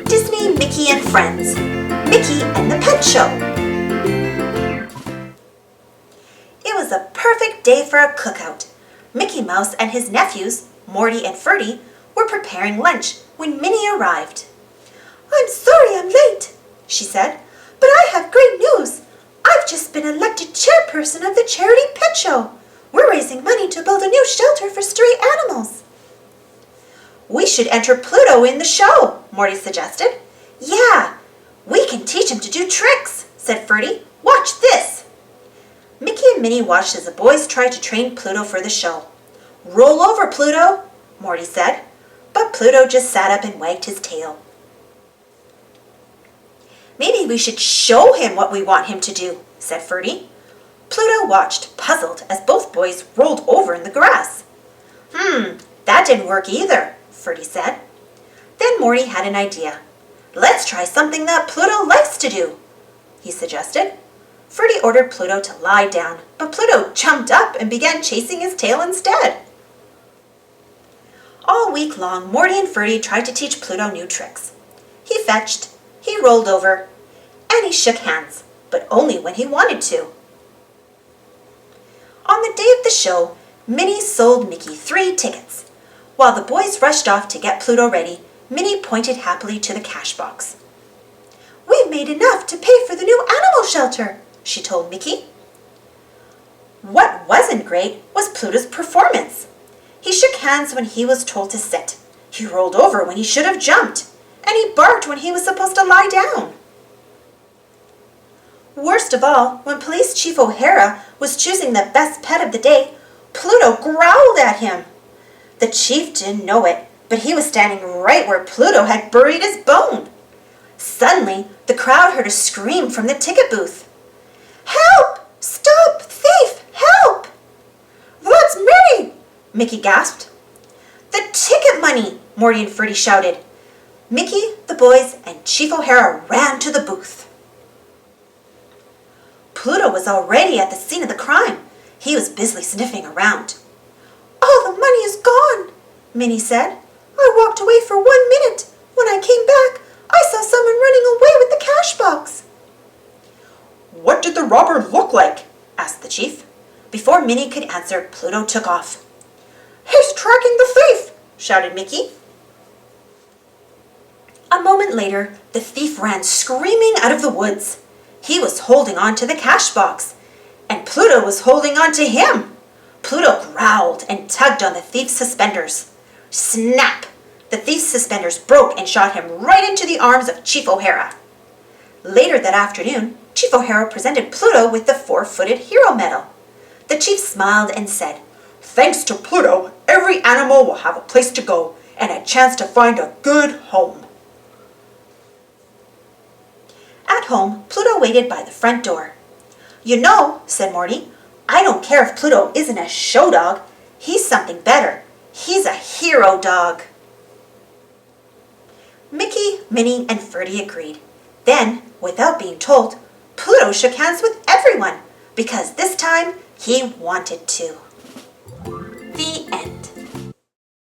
Disney, Mickey and Friends. Mickey and the Pet Show. It was a perfect day for a cookout. Mickey Mouse and his nephews, Morty and Ferdy, were preparing lunch when Minnie arrived. "I'm sorry I'm late," she said, "but I have great news. I've just been elected chairperson of the charity pet show. We're raising money to build a new shelter for stray animals." "We should enter Pluto in the show," Morty suggested. "Yeah, we can teach him to do tricks," said Ferdy. "Watch this." Mickey and Minnie watched as the boys tried to train Pluto for the show. "Roll over, Pluto," Morty said, but Pluto just sat up and wagged his tail. "Maybe we should show him what we want him to do," said Ferdy. Pluto watched, puzzled, as both boys rolled over in the grass. That didn't work either," Ferdy said. Then Morty had an idea. "Let's try something that Pluto likes to do," he suggested. Ferdy ordered Pluto to lie down, but Pluto jumped up and began chasing his tail instead. All week long, Morty and Ferdy tried to teach Pluto new tricks. He fetched, he rolled over, and he shook hands, but only when he wanted to. On the day of the show, Minnie sold Mickey 3 tickets. While the boys rushed off to get Pluto ready, Minnie pointed happily to the cash box. "We've made enough to pay for the new animal shelter," she told Mickey. What wasn't great was Pluto's performance. He shook hands when he was told to sit. He rolled over when he should have jumped, and he barked when he was supposed to lie down. Worst of all, when Police Chief O'Hara was choosing the best pet of the day, Pluto growled at him. The chief didn't know it, but he was standing right where Pluto had buried his bone. Suddenly, the crowd heard a scream from the ticket booth. "Help! Stop! Thief! Help!" "That's Minnie!" Mickey gasped. "The ticket money!" Morty and Ferdy shouted. Mickey, the boys, and Chief O'Hara ran to the booth. Pluto was already at the scene of the crime. He was busily sniffing around. "All the money is gone," Minnie said. "I walked away for 1 minute. When I came back, I saw someone running away with the cash box." "What did the robber look like?" asked the chief. Before Minnie could answer, Pluto took off. "He's tracking the thief!" shouted Mickey. A moment later, the thief ran screaming out of the woods. He was holding on to the cash box, and Pluto was holding on to him. Pluto growled and tugged on the thief's suspenders. Snap! The thief's suspenders broke and shot him right into the arms of Chief O'Hara. Later that afternoon, Chief O'Hara presented Pluto with the 4-footed hero medal. The chief smiled and said, "Thanks to Pluto, every animal will have a place to go and a chance to find a good home." At home, Pluto waited by the front door. "You know," said Morty, "I don't care if Pluto isn't a show dog. He's something better. He's a hero dog." Mickey, Minnie, and Ferdy agreed. Then, without being told, Pluto shook hands with everyone, because this time he wanted to. The end.